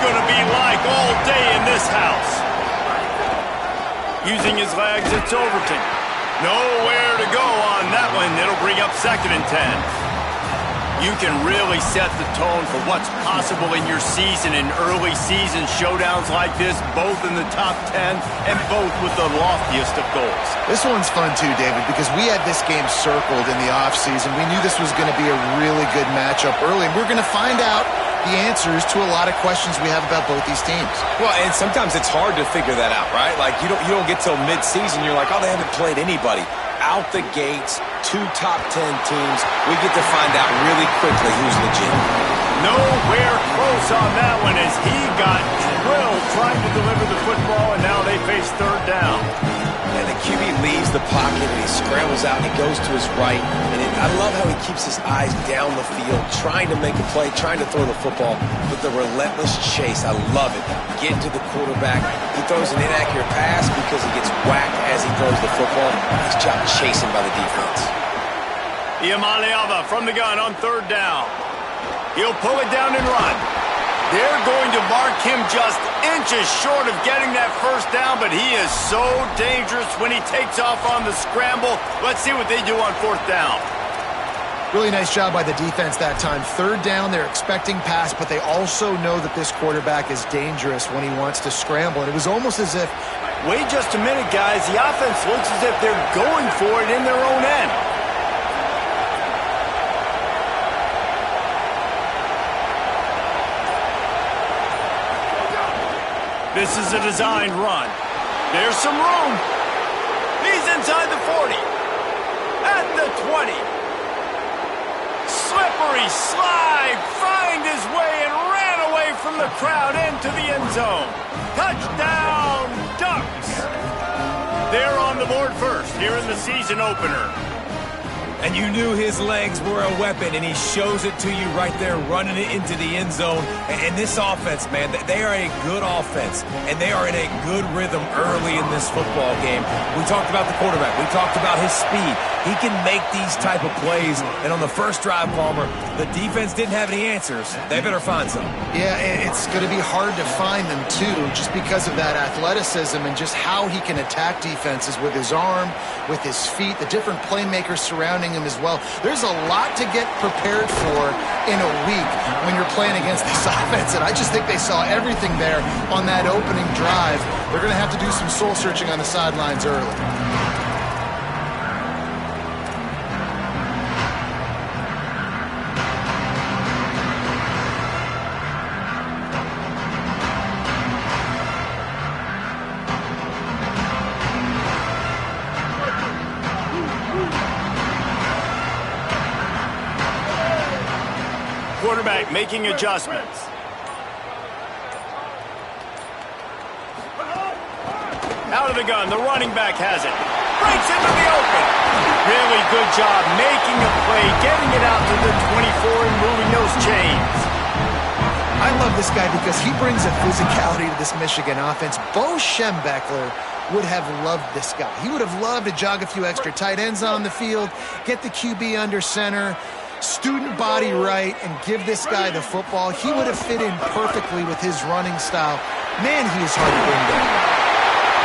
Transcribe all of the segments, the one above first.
going to be like all day in this house. Using his legs, it's Overton. Nowhere to go on that one. It'll bring up 2nd and 10. You can really set the tone for what's possible in your season in early season showdowns like this, both in the top 10 and both with the loftiest of goals. This one's fun too, David, because we had this game circled in the offseason. We knew this was going to be a really good matchup early, and we're going to find out the answers to a lot of questions we have about both these teams. Well, and sometimes it's hard to figure that out, right? Like, you don't get till mid-season, you're like, oh, they haven't played anybody. Out the gates, 2 top 10 teams, we get to find out really quickly who's legit. Nowhere close on that one as he got drilled trying to deliver the football, and now they face 3rd down. And the QB leaves the pocket, and he scrambles out, and he goes to his right. And I love how he keeps his eyes down the field, trying to make a play, trying to throw the football, but the relentless chase, I love it. Getting to the quarterback, he throws an inaccurate pass because he gets whacked as he throws the football. Nice job chasing by the defense. Iamaleava from the gun on 3rd down. He'll pull it down and run. They're going to mark him just inches short of getting that 1st down, but he is so dangerous when he takes off on the scramble. Let's see what they do on 4th down. Really nice job by the defense that time. 3rd down, they're expecting pass, but they also know that this quarterback is dangerous when he wants to scramble. And it was almost as if, wait just a minute, guys. The offense looks as if they're going for it in their own end. This is a designed run. There's some room. He's inside the 40. At the 20. Slippery slide. Find his way and ran away from the crowd into the end zone. Touchdown, Ducks. They're on the board first here in the season opener. And you knew his legs were a weapon, and he shows it to you right there, running it into the end zone. And this offense, man, they are a good offense, and they are in a good rhythm early in this football game. We talked about the quarterback. We talked about his speed. He can make these type of plays. And on the first drive, Palmer, the defense didn't have any answers. They better find some. Yeah, it's going to be hard to find them, too, just because of that athleticism and just how he can attack defenses with his arm, with his feet, the different playmakers surrounding him as well. There's a lot to get prepared for in a week when you're playing against this offense, and I just think they saw everything there on that opening drive. They're going to have to do some soul-searching on the sidelines early. Quarterback making adjustments. Out of the gun, the running back has it. Breaks into the open. Really good job making a play, getting it out to the 24 and moving those chains. I love this guy because he brings a physicality to this Michigan offense. Bo Schembechler would have loved this guy. He would have loved to jog a few extra tight ends on the field, get the QB under center, student body right, and give this guy the football. He would have fit in perfectly with his running style. Man, he is hard to bring down.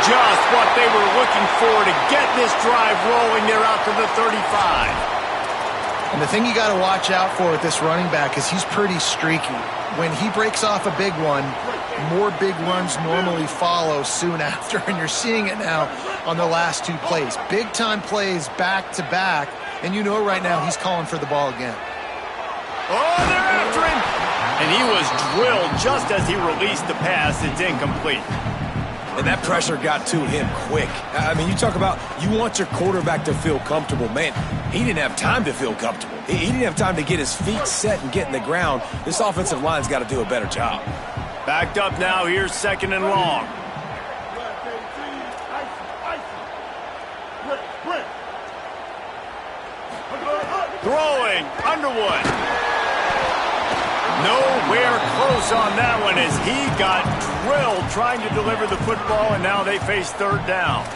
Just what they were looking for to get this drive rolling. They're out to the 35. And the thing you got to watch out for with this running back is he's pretty streaky. When he breaks off a big one, more big runs normally follow soon after, and you're seeing it now on the last 2 plays. Big-time plays back-to-back, and you know right now he's calling for the ball again. Oh, they're after him! And he was drilled just as he released the pass. It's incomplete. And that pressure got to him quick. I mean, you talk about you want your quarterback to feel comfortable. Man, he didn't have time to feel comfortable. He didn't have time to get his feet set and get in the ground. This offensive line's got to do a better job. Backed up now. Here's 2nd and long. Throwing, Underwood. Nowhere close on that one as he got drilled trying to deliver the football, and now they face 3rd down.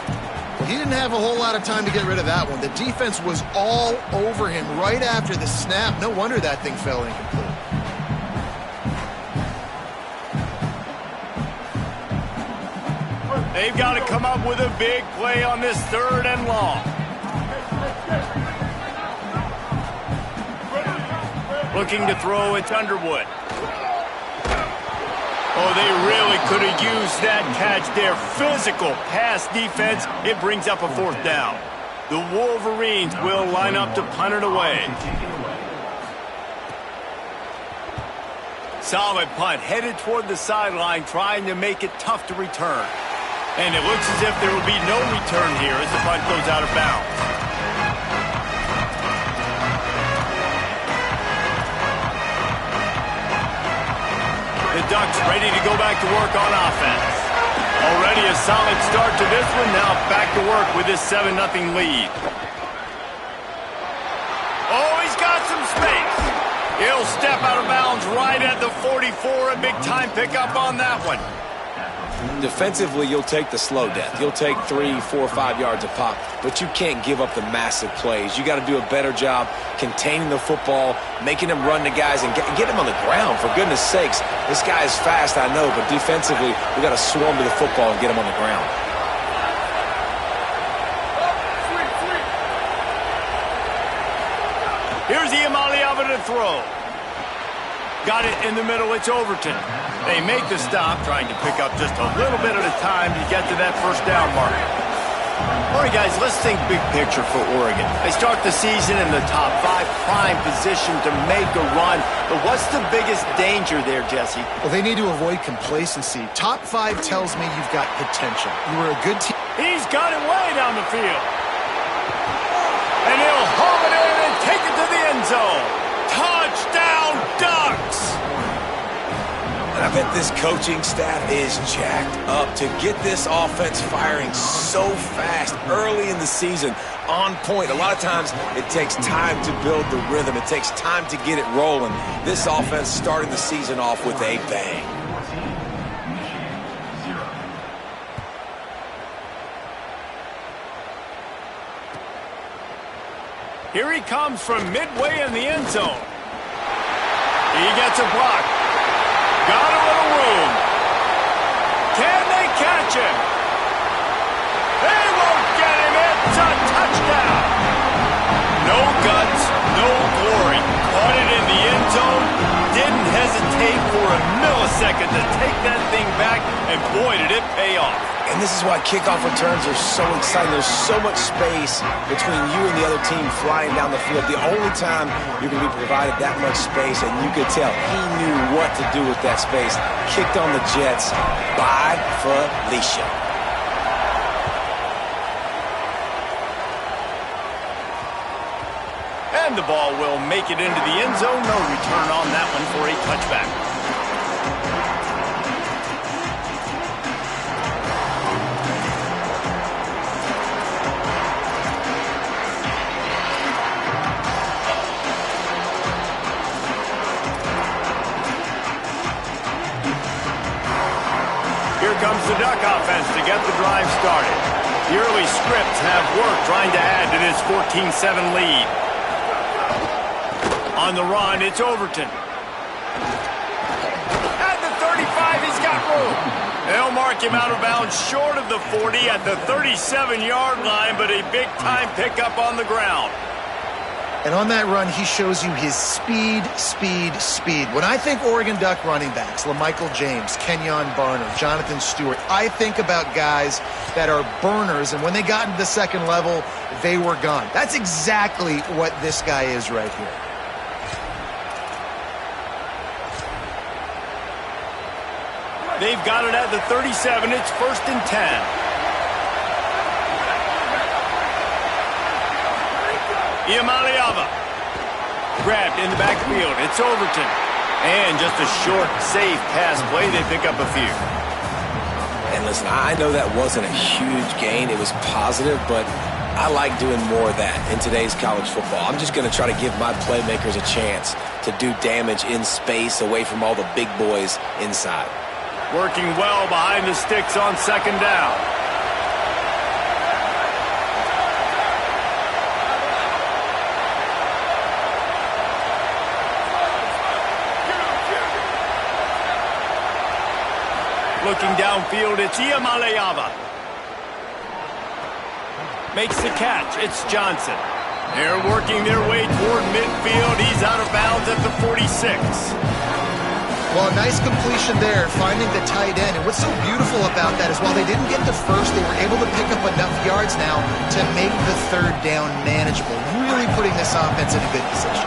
Well, he didn't have a whole lot of time to get rid of that one. The defense was all over him right after the snap. No wonder that thing fell incomplete. They've got to come up with a big play on this 3rd and long. Looking to throw, it's Underwood. Oh, they really could have used that catch there. Physical pass defense. It brings up a 4th down. The Wolverines will line up to punt it away. Solid punt, headed toward the sideline, trying to make it tough to return. And it looks as if there will be no return here as the punt goes out of bounds. The Ducks ready to go back to work on offense. Already a solid start to this one. Now back to work with this 7-0 lead. Oh, he's got some space. He'll step out of bounds right at the 44. A big-time pickup on that one. Defensively, you'll take the slow death. You'll take 3, 4, 5 yards a pop, but you can't give up the massive plays. You got to do a better job containing the football, making them run the guys, and get them on the ground. For goodness sakes, this guy is fast, I know, but defensively, we got to swarm to the football and get him on the ground. Here's Iamaleava to throw. Got it in the middle, it's Overton. They make the stop, trying to pick up just a little bit at a time to get to that 1st down mark. All right, guys, let's think big picture for Oregon. They start the season in the top 5, prime position to make a run. But what's the biggest danger there, Jesse? Well, they need to avoid complacency. Top 5 tells me you've got potential. You were a good team. He's got it way down the field. And he'll haul it in and take it to the end zone. Touchdown, Ducks! And I bet this coaching staff is jacked up to get this offense firing so fast early in the season, on point. A lot of times it takes time to build the rhythm. It takes time to get it rolling. This offense starting the season off with a bang. Here he comes from midway in the end zone. He gets a block. Got a little room. Can they catch him? They won't get him. It's a touchdown. No guts, no glory. Caught it in the end zone. Didn't hesitate for a millisecond to take that thing back, and boy, did it pay off. And this is why kickoff returns are so exciting. There's so much space between you and the other team flying down the field. The only time you're going to be provided that much space, and you could tell he knew what to do with that space. Kicked on the Jets by Felicia. And the ball will make it into the end zone. No return on that one for a touchback. Here comes the Duck offense to get the drive started. The early scripts have worked trying to add to this 14-7 lead. On the run, it's Overton. At the 35, he's got room. They'll mark him out of bounds short of the 40 at the 37-yard line, but a big-time pickup on the ground. And on that run, he shows you his speed, speed, speed. When I think Oregon Duck running backs, LaMichael James, Kenyon Barner, Jonathan Stewart, I think about guys that are burners, and when they got into the second level, they were gone. That's exactly what this guy is right here. They've got it at the 37. It's 1st and 10. Iamaleava. Grabbed in the backfield. It's Overton. And just a short, safe pass play. They pick up a few. And listen, I know that wasn't a huge gain. It was positive, but I like doing more of that in today's college football. I'm just going to try to give my playmakers a chance to do damage in space away from all the big boys inside. Working well behind the sticks on 2nd down. Looking downfield, it's Iamaleava. makes the catch. It's Johnson. They're working their way toward midfield. He's out of bounds at the 46. Well, a nice completion there, finding the tight end. And what's so beautiful about that is while they didn't get the first, they were able to pick up enough yards now to make the third down manageable. Really putting this offense in a good position.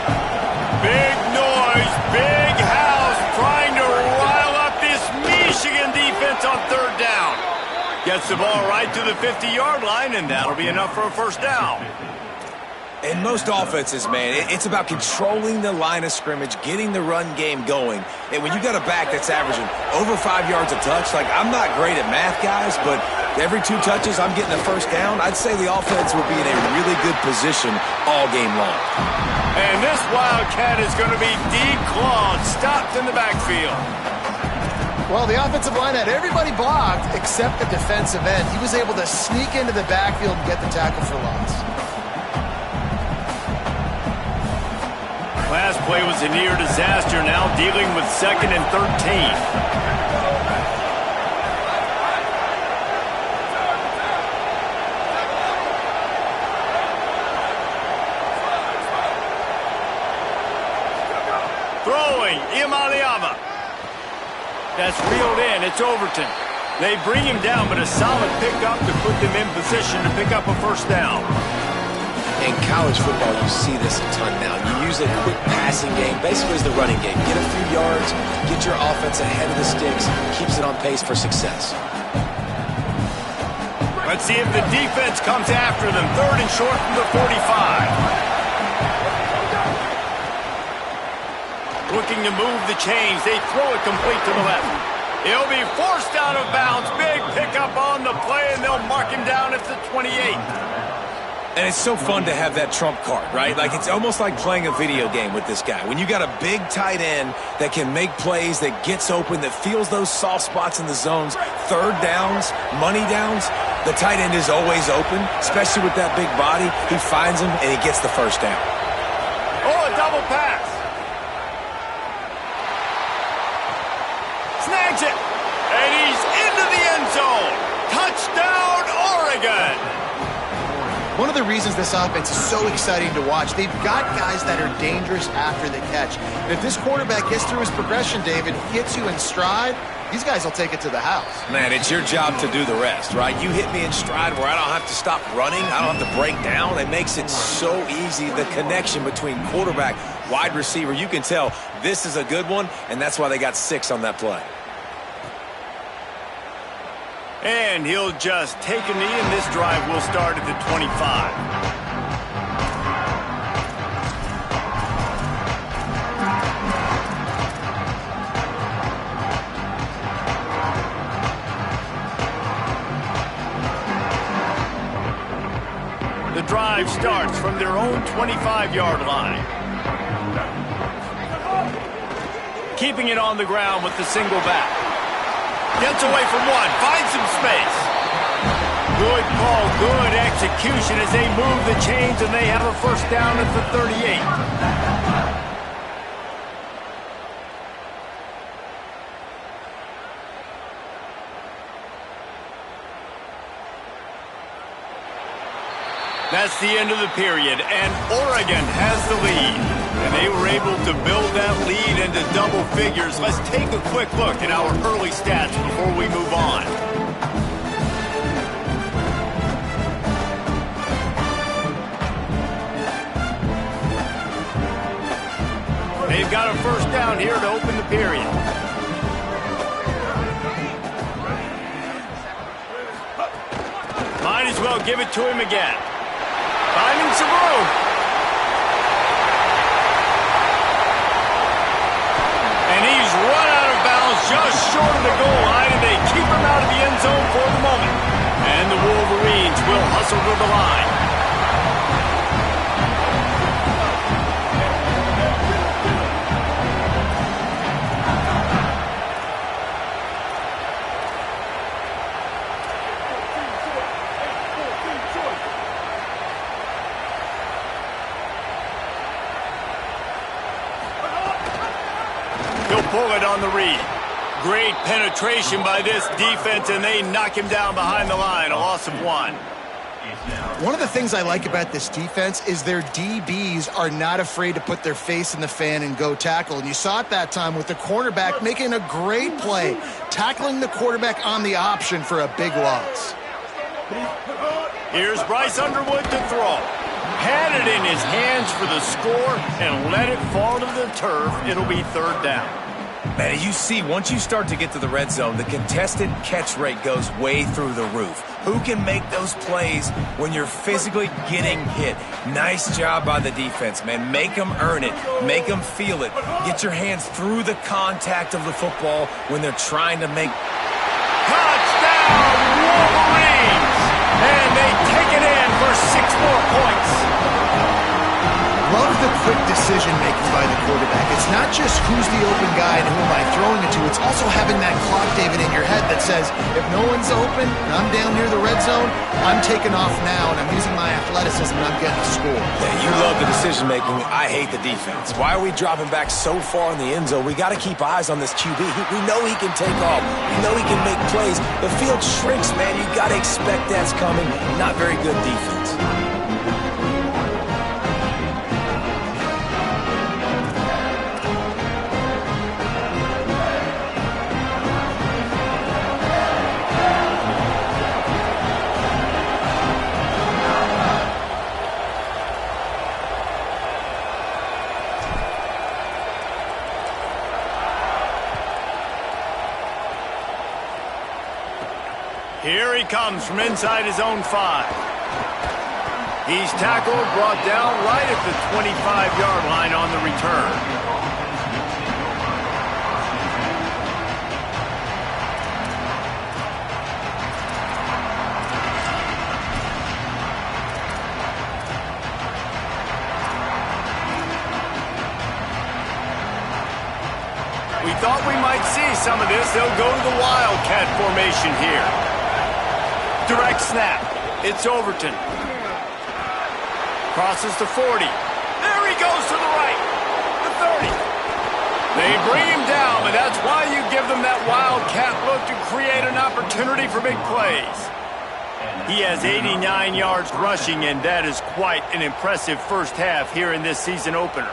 Big noise, big house, trying to rile up this Michigan defense on third down. Gets the ball right to the 50-yard line, and that'll be enough for a first down. In most offenses, man, it's about controlling the line of scrimmage, getting the run game going. And when you got a back that's averaging over 5 yards a touch, like I'm not great at math, guys, but every 2 touches I'm getting a first down, I'd say the offense will be in a really good position all game long. And this Wildcat is going to be declawed, stopped in the backfield. Well, the offensive line had everybody blocked except the defensive end. He was able to sneak into the backfield and get the tackle for loss. Last play was a near disaster, now dealing with 2nd and 13. Throwing, Imaliava. That's reeled in, it's Overton. They bring him down, but a solid pickup to put them in position to pick up a first down. In college football, you see this a ton now. You use a quick passing game, basically as the running game. Get a few yards, get your offense ahead of the sticks, keeps it on pace for success. Let's see if the defense comes after them. 3rd and short from the 45. Looking to move the chains. They throw it complete to the left. He'll be forced out of bounds. Big pickup on the play, and they'll mark him down at the 28. And it's so fun to have that trump card, right? Like, it's almost like playing a video game with this guy. When you got a big tight end that can make plays, that gets open, that feels those soft spots in the zones, third downs, money downs, the tight end is always open, especially with that big body. He finds him, and he gets the first down. Oh, a double pass. Snags it. And he's into the end zone. Touchdown, Oregon. One of the reasons this offense is so exciting to watch, they've got guys that are dangerous after the catch. And if this quarterback gets through his progression, David, gets you in stride, these guys will take it to the house. Man, it's your job to do the rest, right? You hit me in stride where I don't have to stop running. I don't have to break down. It makes it so easy, the connection between quarterback, wide receiver. You can tell this is a good one, and that's why they got 6 on that play. And he'll just take a knee, and this drive will start at the 25. The drive starts from their own 25-yard line. Keeping it on the ground with the single back. Gets away from one, finds some space. Good call, good execution as they move the chains, and they have a first down at the 38. That's the end of the period, and Oregon has the lead. And they were able to build that lead into double figures. Let's take a quick look at our early stats before we move on. They've got a first down here to open the period. Might as well give it to him again. Finding some room. And he's run out of bounds just short of the goal line, and they keep him out of the end zone for the moment. And the Wolverines will hustle to the line. He'll pull it on the read. Great penetration by this defense, and they knock him down behind the line, a loss of 1. One of the things I like about this defense is their DBs are not afraid to put their face in the fan and go tackle. And you saw it that time with the cornerback making a great play, tackling the quarterback on the option for a big loss. Here's Bryce Underwood to throw. Had it in his hands for the score and let it fall to the turf. It'll be third down. Man, you see, once you start to get to the red zone, the contested catch rate goes way through the roof. Who can make those plays when you're physically getting hit? Nice job by the defense, man. Make them earn it. Make them feel it. Get your hands through the contact of the football when they're trying to make... Touchdown, Wolverines! And they take it in for 6 more points. Love the quick decision-making by the quarterback. It's not just who's the open guy and who am I throwing it to. It's also having that clock, David, in your head that says, if no one's open and I'm down near the red zone, I'm taking off now and I'm using my athleticism and I'm getting a score. Yeah, you love the decision-making. I hate the defense. Why are we dropping back so far in the end zone? We got to keep eyes on this QB. We know he can take off. We know he can make plays. The field shrinks, man. You got to expect that's coming. Not very good defense. Here he comes from inside his own 5. He's tackled, brought down right at the 25-yard line on the return. We thought we might see some of this. They'll go to the Wildcat formation here. Direct snap. It's Overton. Crosses the 40. There he goes to the right. The 30. They bring him down, but that's why you give them that Wildcat look to create an opportunity for big plays. He has 89 yards rushing, and that is quite an impressive first half here in this season opener.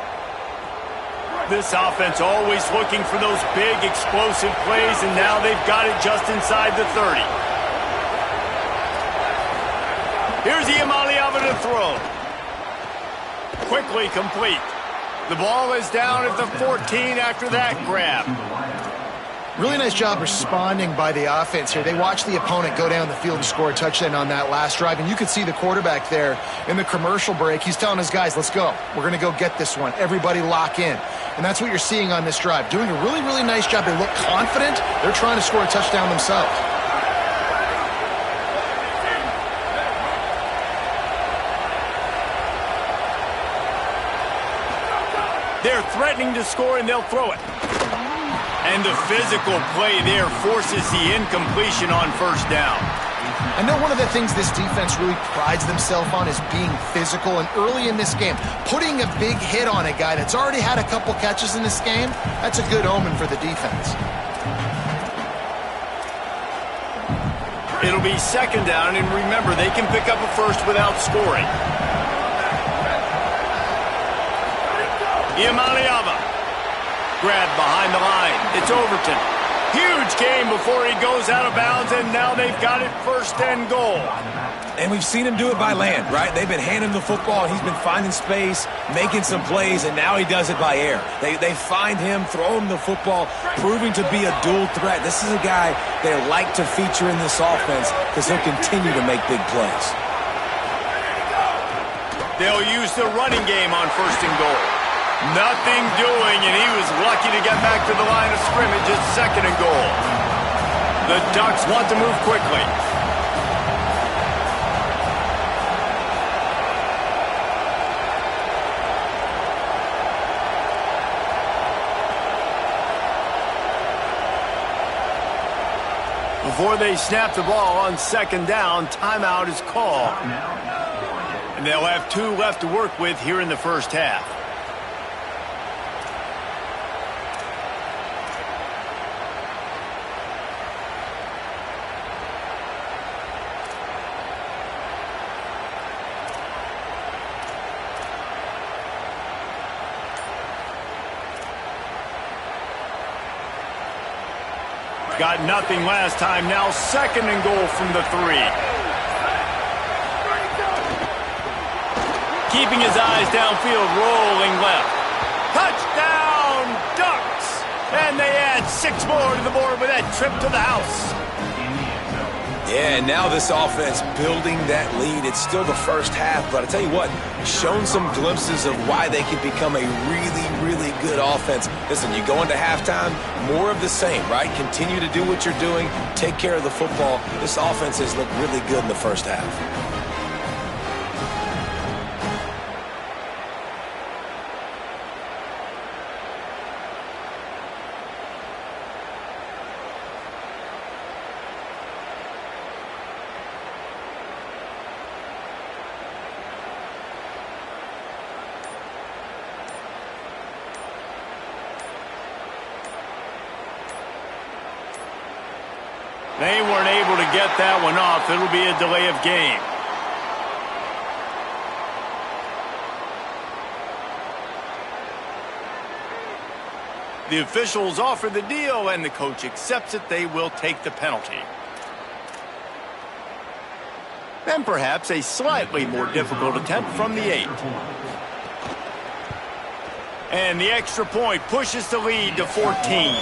This offense always looking for those big, explosive plays, and now they've got it just inside the 30. Here's Iamaleava to throw. Quickly complete. The ball is down at the 14 after that grab. Really nice job responding by the offense here. They watched the opponent go down the field and score a touchdown on that last drive, and you could see the quarterback there in the commercial break. He's telling his guys, let's go. We're going to go get this one. Everybody lock in. And that's what you're seeing on this drive. Doing a really, really nice job. They look confident. They're trying to score a touchdown themselves. They're threatening to score, and they'll throw it. And the physical play there forces the incompletion on first down. I know one of the things this defense really prides themselves on is being physical, and early in this game, putting a big hit on a guy that's already had a couple catches in this game, that's a good omen for the defense. It'll be second down, and remember, they can pick up a first without scoring. Iamaleava. Grabbed behind the line. It's Overton. Huge game before he goes out of bounds, and now they've got it first and goal. And we've seen him do it by land, right? They've been handing the football, he's been finding space, making some plays, and now he does it by air. They find him, throw him the football, proving to be a dual threat. This is a guy they like to feature in this offense because he'll continue to make big plays. They'll use the running game on first and goal. Nothing doing, and he was lucky to get back to the line of scrimmage at second and goal. The Ducks want to move quickly. Before they snap the ball on second down, timeout is called. And they'll have 2 left to work with here in the first half. Got nothing last time. Now 2nd and goal from the 3. Keeping his eyes downfield, rolling left. Touchdown, Ducks! And they add 6 more to the board with that trip to the house. Yeah, and now this offense building that lead. It's still the first half, but I tell you what, shown some glimpses of why they could become a really, really good offense. Listen, you go into halftime, more of the same, right? Continue to do what you're doing, take care of the football. This offense has looked really good in the first half. They weren't able to get that one off. It'll be a delay of game. The officials offer the deal, and the coach accepts it. They will take the penalty. And perhaps a slightly more difficult attempt from the 8. And the extra point pushes the lead to 14.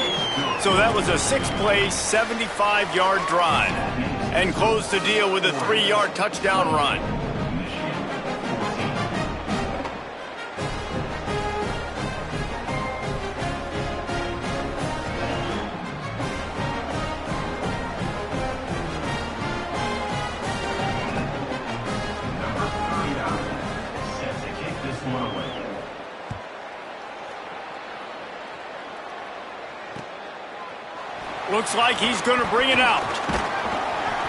So that was a 6-play, 75-yard drive. And closed the deal with a 3-yard touchdown run. Looks like he's going to bring it out.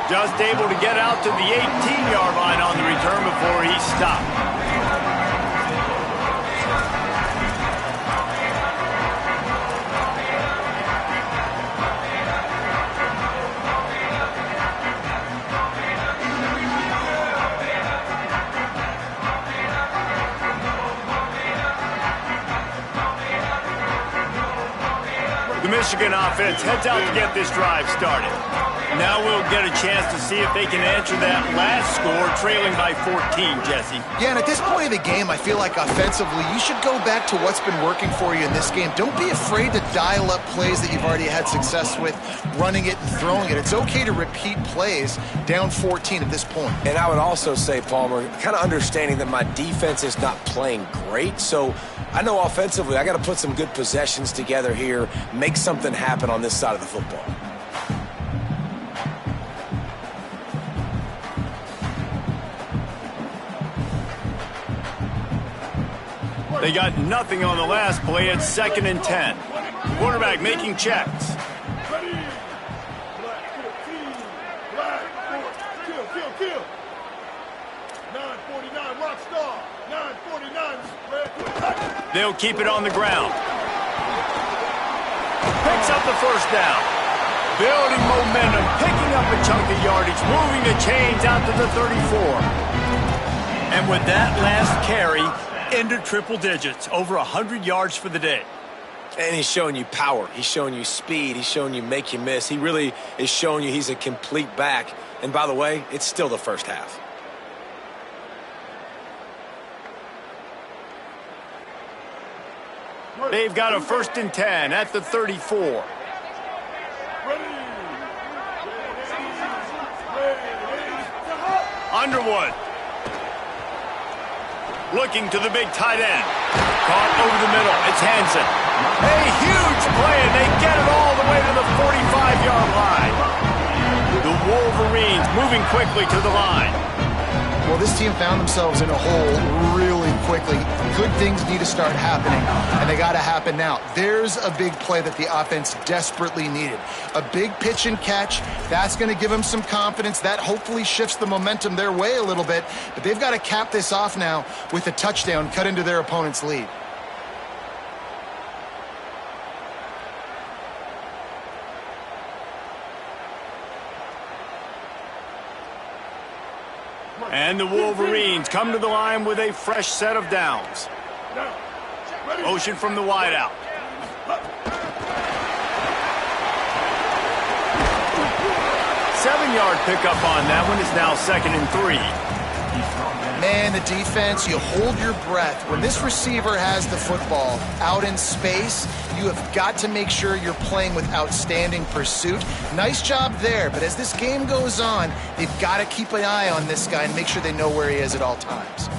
Just able to get out to the 18-yard line on the return before he stopped. The Michigan offense heads out to get this drive started. Now we'll get a chance to see if they can answer that last score, trailing by 14, Jesse. Yeah, and at this point of the game, I feel like offensively, you should go back to what's been working for you in this game. Don't be afraid to dial up plays that you've already had success with, running it and throwing it. It's okay to repeat plays down 14 at this point. And I would also say, Palmer, kind of understanding that my defense is not playing great, so I know offensively I got to put some good possessions together here, make something happen on this side of the football. They got nothing on the last play. It's 2nd and 10. Quarterback making checks. Kill. 949 rock star. 949 They'll keep it on the ground. Picks up the first down. Building momentum, picking up a chunk of yardage, moving the chains out to the 34. And with that last carry, into triple digits, over 100 yards for the day. And he's showing you power. He's showing you speed. He's showing you make you miss. He really is showing you he's a complete back. And by the way, it's still the first half. They've got a 1st and 10 at the 34. Underwood. Looking to the big tight end. Caught over the middle. It's Hansen. A huge play, and they get it all the way to the 45-yard line. The Wolverines moving quickly to the line. Well, this team found themselves in a hole really quickly. Good things need to start happening, and they got to happen now. There's a big play that the offense desperately needed. A big pitch and catch. That's going to give them some confidence. That hopefully shifts the momentum their way a little bit, but they've got to cap this off now with a touchdown cut into their opponent's lead. And the Wolverines come to the line with a fresh set of downs. Motion from the wideout. 7-yard pickup on that one. Is now 2nd and 3. Man, the defense, you hold your breath. When this receiver has the football out in space, you have got to make sure you're playing with outstanding pursuit. Nice job there, but as this game goes on, they've got to keep an eye on this guy and make sure they know where he is at all times.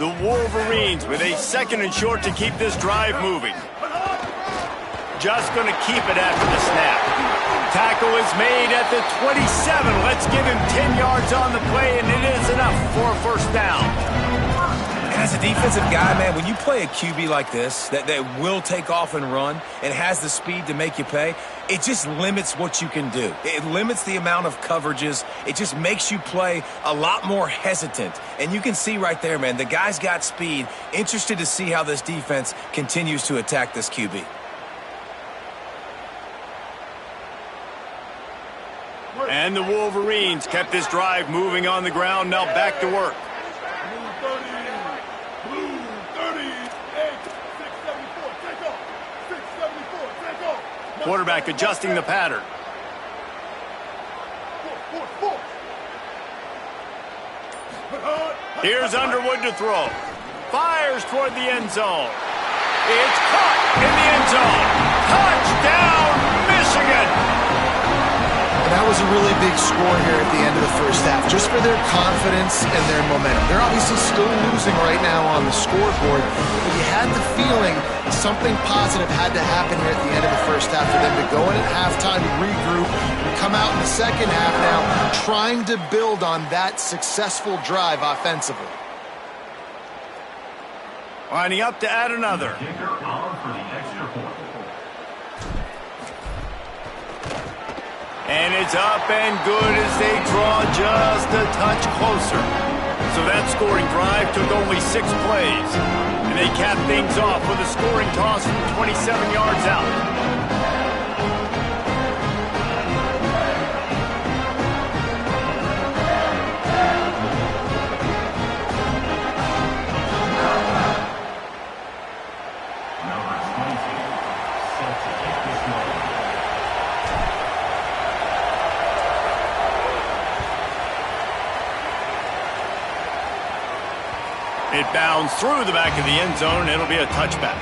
The Wolverines with a 2nd and short to keep this drive moving. Just going to keep it after the snap. Tackle is made at the 27. Let's give him 10 yards on the play, and it is enough for a first down. And as a defensive guy, man, when you play a QB like this that will take off and run and has the speed to make you pay, it just limits what you can do. It limits the amount of coverages. It just makes you play a lot more hesitant. And you can see right there, man, the guy's got speed. Interested to see how this defense continues to attack this QB. And the Wolverines kept this drive moving on the ground. Now back to work. Blue 38, 674, take off. 674, take off. Quarterback adjusting the pattern. Here's Underwood to throw. Fires toward the end zone. It's caught in the end zone. Touchdown, Michigan! And that was a really big score here at the end of the first half, just for their confidence and their momentum. They're obviously still losing right now on the scoreboard, but you had the feeling something positive had to happen here at the end of the first half for them to go in at halftime, regroup, and come out in the second half now trying to build on that successful drive offensively. Lining up to add another. And it's up and good as they draw just a touch closer. So that scoring drive took only 6 plays. And they capped things off with a scoring toss from 27 yards out. It bounds through the back of the end zone. It'll be a touchback.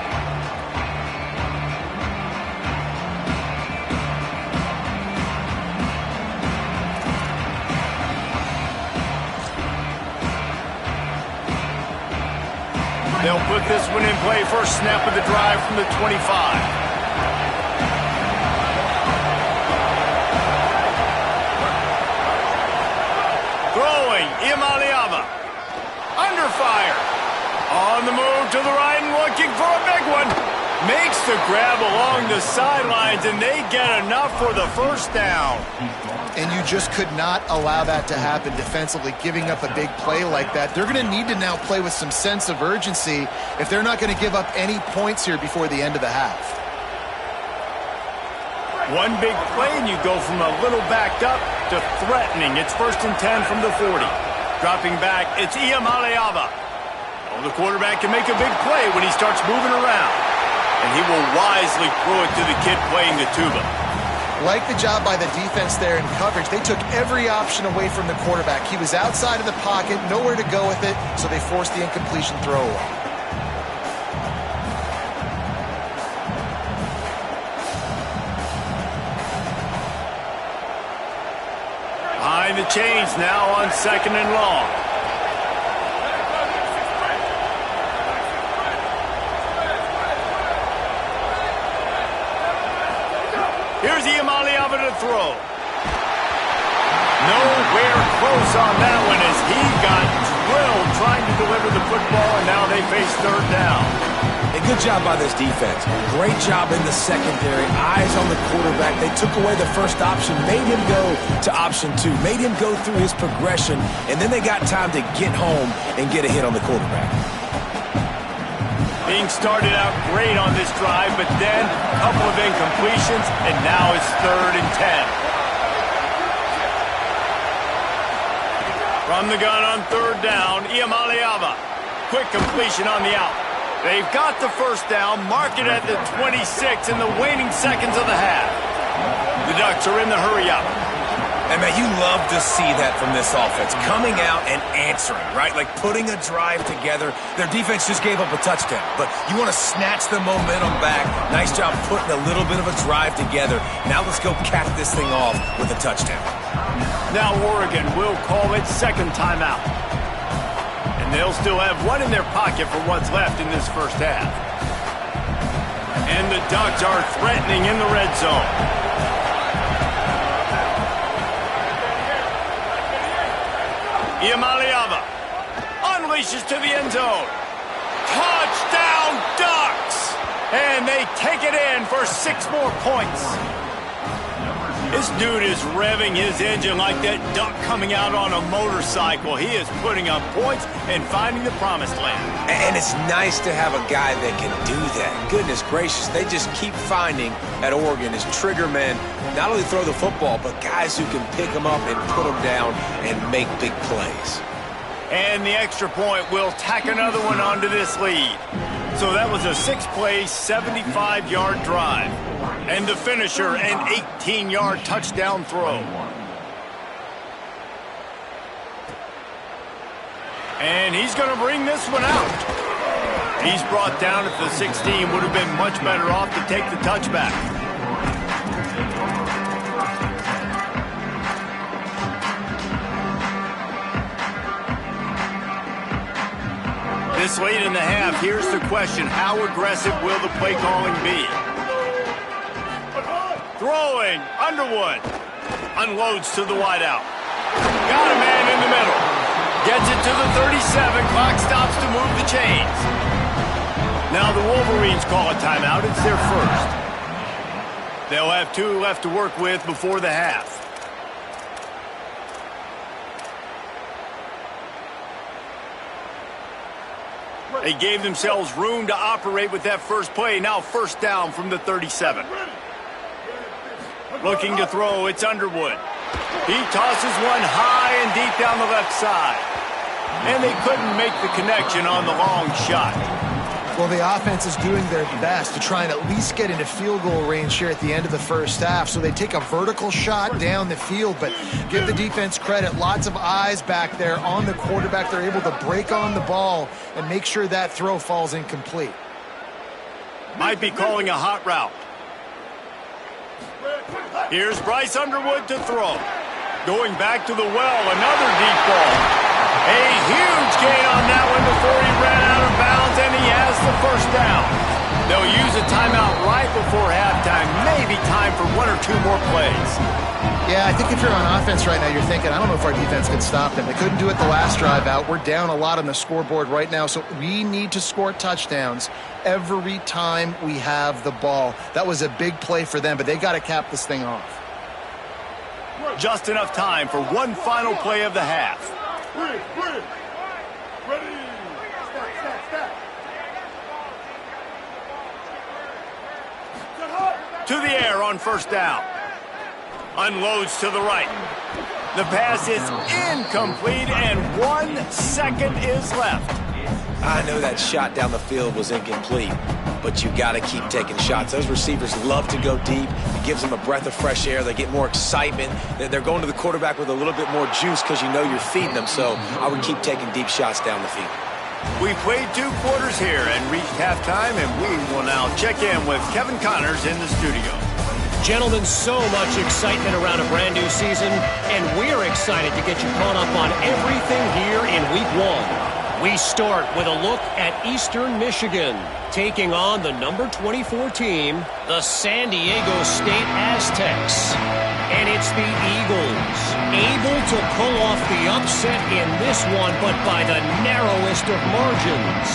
They'll put this one in play. First snap of the drive from the 25. Throwing, Imaliava. Under fire. On the move to the right and looking for a big one. Makes the grab along the sidelines, and they get enough for the first down. And you just could not allow that to happen defensively, giving up a big play like that. They're going to need to now play with some sense of urgency if they're not going to give up any points here before the end of the half. One big play, and you go from a little backed up to threatening. It's 1st and 10 from the 40. Dropping back, it's Iamaleava. Oh, the quarterback can make a big play when he starts moving around. And he will wisely throw it to the kid playing the tuba. Like the job by the defense there in coverage. They took every option away from the quarterback. He was outside of the pocket, nowhere to go with it, so they forced the incompletion throw away. Behind the chains now on 2nd and long. Here's Iamaleava to throw. Nowhere close on that one as he got drilled trying to deliver the football, and now they face 3rd down. A good job by this defense. Great job in the secondary. Eyes on the quarterback. They took away the first option, made him go to option 2, made him go through his progression, and then they got time to get home and get a hit on the quarterback. Being started out great on this drive, but then a couple of incompletions, and now it's 3rd and 10. From the gun on third down, Iamaleava. Quick completion on the out. They've got the first down, mark it at the 26 in the waning seconds of the half. The Ducks are in the hurry-up. And, man, you love to see that from this offense, coming out and answering, right? Like putting a drive together. Their defense just gave up a touchdown, but you want to snatch the momentum back. Nice job putting a little bit of a drive together. Now let's go cap this thing off with a touchdown. Now Oregon will call its second timeout. And they'll still have one in their pocket for what's left in this first half. And the Ducks are threatening in the red zone. Iamaleava unleashes to the end zone. Touchdown, Ducks! And they take it in for 6 more points. This dude is revving his engine like that duck coming out on a motorcycle. He is putting up points and finding the promised land. And it's nice to have a guy that can do that. Goodness gracious, they just keep finding at Oregon is trigger men. Not only throw the football, but guys who can pick them up and put them down and make big plays. And the extra point will tack another one onto this lead. So that was a 6-play, 75-yard drive. And the finisher, an 18-yard touchdown throw. And he's going to bring this one out. He's brought down at the 16. Would have been much better off to take the touchback. This late in the half, here's the question. How aggressive will the play calling be? Throwing, Underwood. Unloads to the wideout. Got a man in the middle. Gets it to the 37. Clock stops to move the chains. Now the Wolverines call a timeout. It's their first. They'll have 2 left to work with before the half. They gave themselves room to operate with that first play. Now first down from the 37. Looking to throw, it's Underwood. He tosses one high and deep down the left side. And they couldn't make the connection on the long shot. Well, the offense is doing their best to try and at least get into field goal range here at the end of the first half. So they take a vertical shot down the field, but give the defense credit. Lots of eyes back there on the quarterback. They're able to break on the ball and make sure that throw falls incomplete. Might be calling a hot route. Here's Bryce Underwood to throw. Going back to the well, another deep ball. A huge gain on that one before he ran out of bounds, and he has the first down. They'll use a timeout right before halftime. Maybe time for 1 or 2 more plays. Yeah, I think if you're on offense right now, you're thinking, I don't know if our defense can stop them. They couldn't do it the last drive out. We're down a lot on the scoreboard right now, so we need to score touchdowns every time we have the ball. That was a big play for them, but they got to cap this thing off. Just enough time for one final play of the half. Ready. Stop. To the air on first down. Unloads to the right. The pass is incomplete, and 1 second is left. I know that shot down the field was incomplete, but you got to keep taking shots. Those receivers love to go deep. It gives them a breath of fresh air. They get more excitement. They're going to the quarterback with a little bit more juice because you know you're feeding them. So I would keep taking deep shots down the field. We played 2 quarters here and reached halftime, and we will now check in with Kevin Connors in the studio. Gentlemen, so much excitement around a brand new season, and we're excited to get you caught up on everything here in Week 1. We start with a look at Eastern Michigan, taking on the number 24 team, the San Diego State Aztecs. And it's the Eagles, able to pull off the upset in this one, but by the narrowest of margins,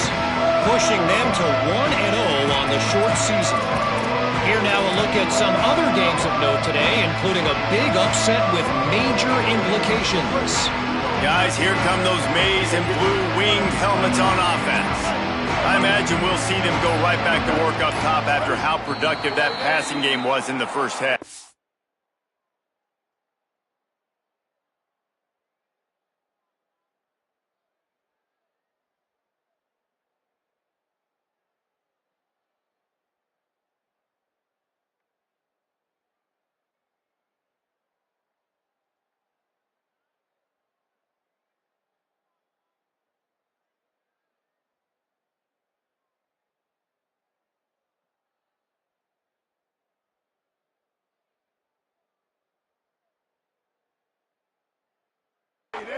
pushing them to 1-0 on the short season. Here now a look at some other games of note today, including a big upset with major implications. Guys, here come those maize and blue winged helmets on offense. I imagine we'll see them go right back to work up top after how productive that passing game was in the first half.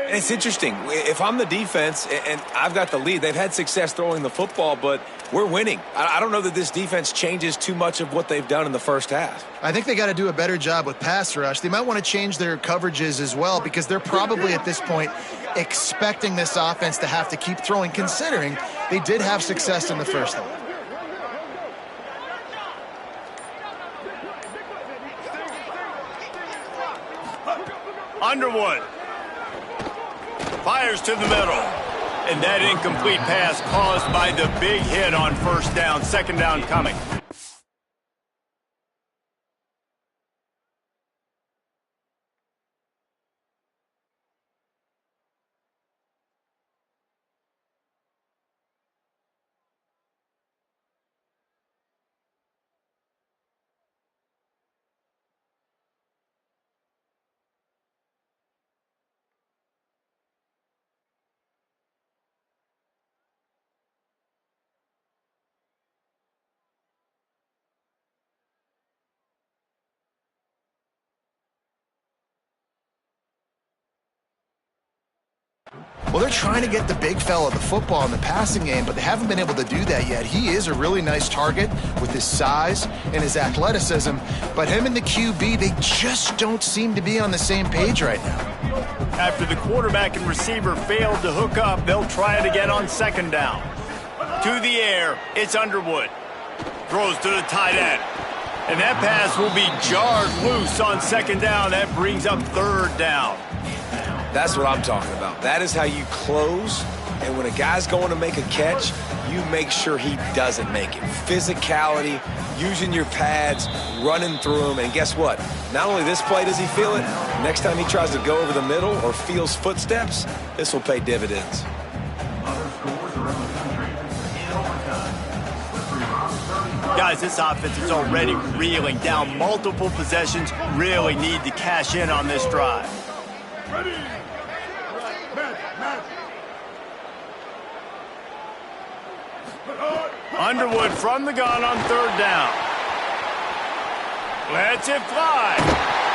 And it's interesting. If I'm the defense and I've got the lead, they've had success throwing the football, but we're winning. I don't know that this defense changes too much of what they've done in the first half. I think they got to do a better job with pass rush. They might want to change their coverages as well, because they're probably at this point expecting this offense to have to keep throwing, considering they did have success in the first half. Underwood fires to the middle. And that incomplete pass caused by the big hit on first down. Second down coming. Well, they're trying to get the big fella the football in the passing game, but they haven't been able to do that yet. He is a really nice target with his size and his athleticism, but him and the QB, they just don't seem to be on the same page right now. After the quarterback and receiver failed to hook up, they'll try it again on second down. To the air, it's Underwood. Throws to the tight end. And that pass will be jarred loose on second down. That brings up third down. That's what I'm talking about. That is how you close, and when a guy's going to make a catch, you make sure he doesn't make it. Physicality, using your pads, running through him, and guess what? Not only this play does he feel it, next time he tries to go over the middle or feels footsteps, this will pay dividends. Guys, this offense is already reeling down multiple possessions. Really need to cash in on this drive. Ready. Underwood from the gun on third down. Lets it fly.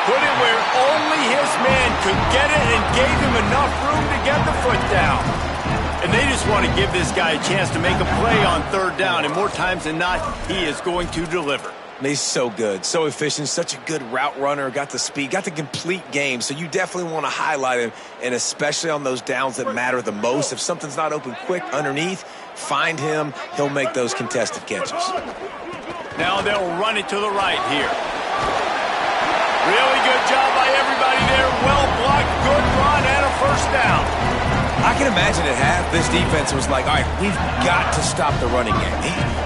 Put it where only his man could get it and gave him enough room to get the foot down. And they just want to give this guy a chance to make a play on third down, and more times than not, he is going to deliver. He's so good, so efficient, such a good route runner, got the speed, got the complete game, so you definitely want to highlight him, and especially on those downs that matter the most. If something's not open quick underneath, find him, he'll make those contested catches. Now they'll run it to the right here. Really good job by everybody there. Well blocked, good run, and a first down. I can imagine at half, this defense was like, all right, we've got to stop the running game.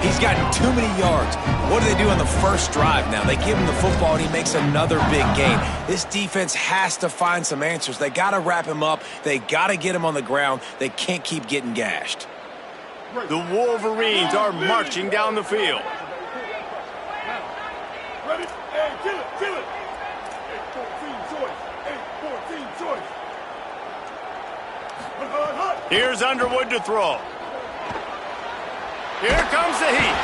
He's gotten too many yards. What do they do on the first drive now? They give him the football, and he makes another big gain. This defense has to find some answers. They got to wrap him up. They got to get him on the ground. They can't keep getting gashed. The Wolverines are marching down the field. Ready? Hey, kill it, kill it. 8-14 choice. 8-14 choice. Here's Underwood to throw. Here comes the heat.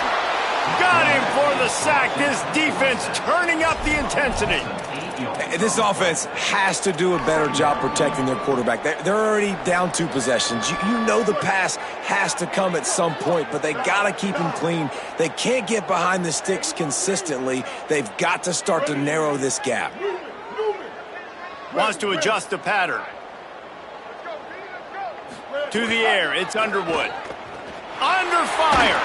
Got him for the sack. This defense turning up the intensity. This offense has to do a better job protecting their quarterback. They're already down 2 possessions. You know the pass has to come at some point, but they got to keep him clean. They can't get behind the sticks consistently. They've got to start to narrow this gap. Wants to adjust the pattern. To the air, it's Underwood. Under fire.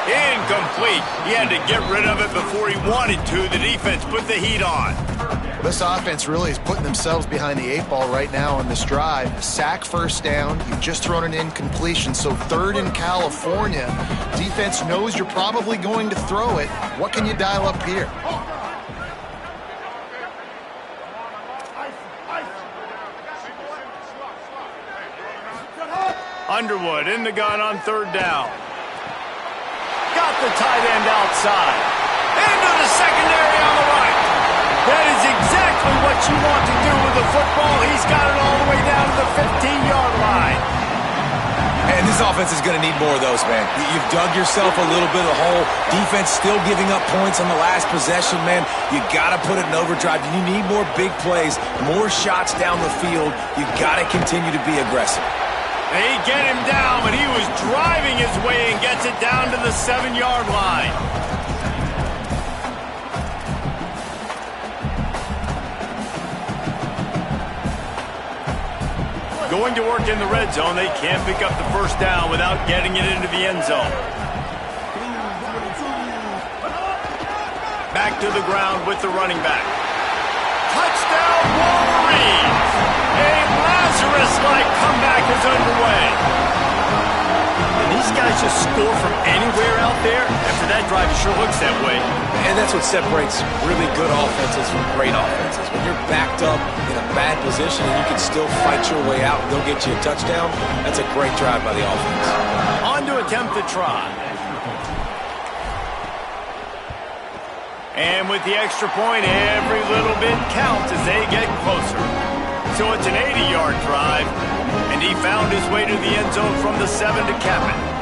Incomplete. He had to get rid of it before he wanted to. The defense put the heat on. This offense really is putting themselves behind the 8 ball right now on this drive. Sack, first down. You've just thrown an incompletion, so third in California. Defense knows you're probably going to throw it. What can you dial up here? Underwood in the gun on third down. Got the tight end outside. Into the secondary on the right. That is exactly what you want to do with the football. He's got it all the way down to the 15-yard line. And this This offense is going to need more of those, man. You've dug yourself a little bit of a hole. Defense still giving up points on the last possession, man. You got to put it in overdrive. You need more big plays, more shots down the field. You got to continue to be aggressive. They get him down, but he was driving his way and gets it down to the 7-yard line. Going to work in the red zone, they can't pick up the first down without getting it into the end zone. Back to the ground with the running back. Touchdown, Wolverines! A Lazarus-like comeback is underway. And these guys just score from anywhere out there. After that drive, it sure looks that way. And that's what separates really good offenses from great offenses. When you're backed up in a bad position and you can still fight your way out and they'll get you a touchdown, that's a great drive by the offense. On to attempt the try. And with the extra point, every little bit counts as they get closer. So it's an 80-yard drive, and he found his way to the end zone from the 7 to cap it.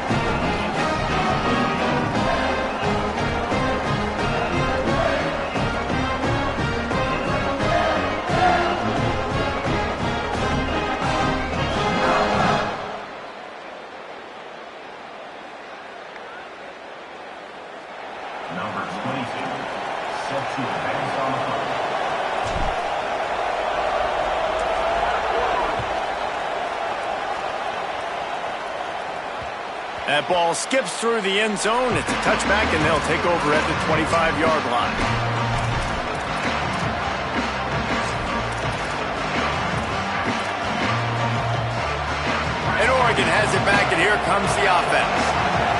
That ball skips through the end zone. It's a touchback, and they'll take over at the 25-yard line. And Oregon has it back, and here comes the offense.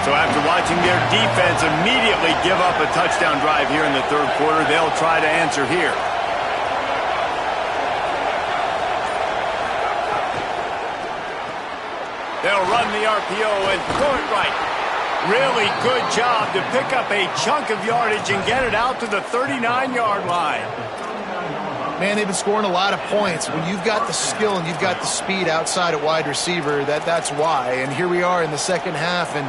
So after watching their defense immediately give up a touchdown drive here in the third quarter, they'll try to answer here. They'll run the RPO and throw it right. Really good job to pick up a chunk of yardage and get it out to the 39-yard line. Man, they've been scoring a lot of points. When you've got the skill and you've got the speed outside at wide receiver, that's why. And here we are in the second half, and